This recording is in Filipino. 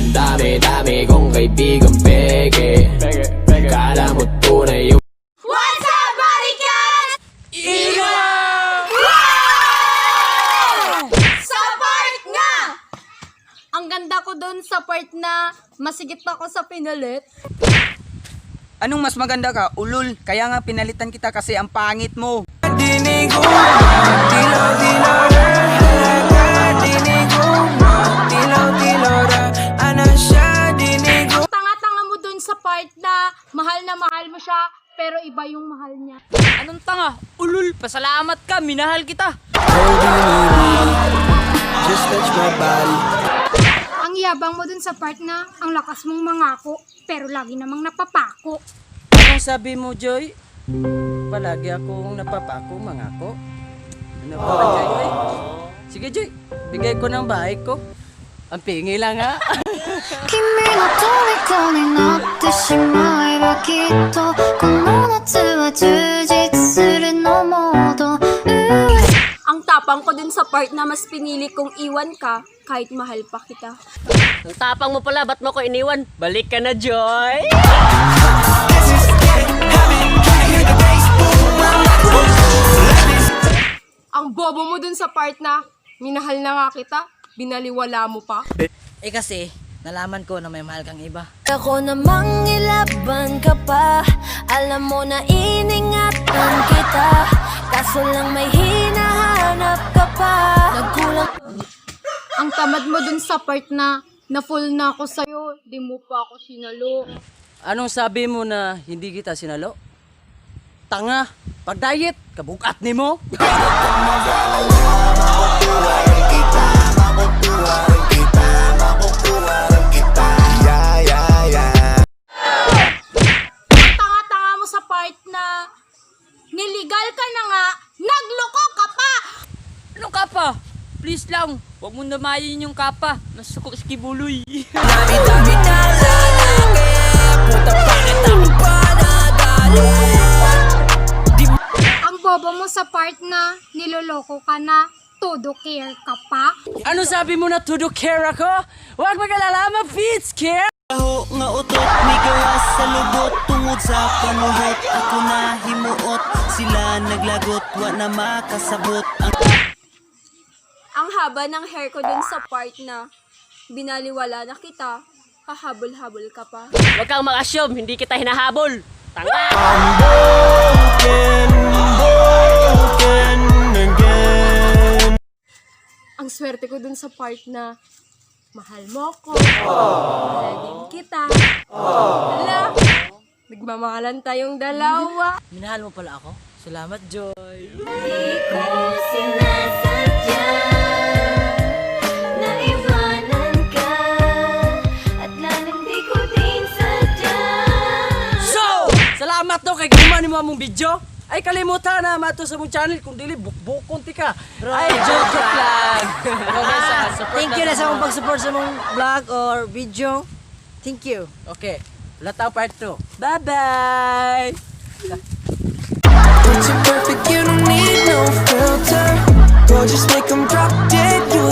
Ang dami-dami kong kaibigang peke. Kala mo tunay yung What's up, Body Cat? Sa part nga! Ang ganda ko dun sa part na masigit ako sa pinalit. Anong mas maganda ka? Ulol. Kaya nga pinalitan kita kasi ang pangit mo. Tanga-tanga mo dun sa part na mahal mo siya, pero iba yung mahal niya. Anong tanga? Ulul, pasalamat ka, minahal kita. Just touch my body. Ang yabang mo dun sa part na ang lakas mong mangako, pero lagi namang napapako. Anong sabi mo, Joy? Palagi akong napapako, mangako. Ano ba, Joy? Oy? Sige, Joy. Bigay ko ng bahay ko. Ang pingi lang, ha? 君の虜になってしまえばきっとこの夏は充実するのモード Ang tapang ko dun sa part na mas pinili kong iwan ka, kahit mahal pa kita. Ang tapang mo pala, ba't mo ko iniwan? Balik ka na, Joy! Ang bobo mo dun sa part na minahal na nga kita, binaliwala mo pa. Eh kasi, nalaman ko na may mahal kang iba. Ako namang ilaban ka pa. Alam mo na iningatan kita. Kaso lang may hinahanap ka pa. Nagkulang. Ang tamad mo dun sa part na full na ako sa'yo, di mo pa ako sinalo. Anong sabi mo na hindi kita sinalo? Tanga! Pag-diet, kabukat ni mo! Tanga-tanga mo sa part na niligal ka na nga, nagloko ka pa! Anong kapa? Please lang, huwag mo namayin yung kapa. Nasuko si Kibuloy. Ang bobo mo sa part na niloloko ka na, todo care ka pa. Ano sabi mo na todo care ako? Huwag mag-alala, ma-feeds care! Aho nga utot, may gawas sa lubot. Tungod sa panuhot, ako na himuot. Sila naglagot, wa na makasabot. Ang haba ng hair ko dun sa part na binaliwala na kita, hahabol-habol ka pa. Huwag kang mag-assume, hindi kita hinahabol. Tanga! Ang swerte ko dun sa part na mahal mo ko, mahal din kita. Hala, nagmamahalan tayong dalawa. Minahal mo pala ako? Salamat, Joy. Di ko sinasadya na iwanan ka. At lalong di ko din sadya. So, salamat to kay gumawa mo among video. Ay kalimutan na mato sa mong channel kung dili bukbukon ti ka. Ay joke lang. Thank you na sa mong pag-support sa mong vlog or video. Thank you. Okay. Lataw part 2. Bye-bye. Picture perfect, you don't need no filter. Gorgeous, make 'em drop dead. You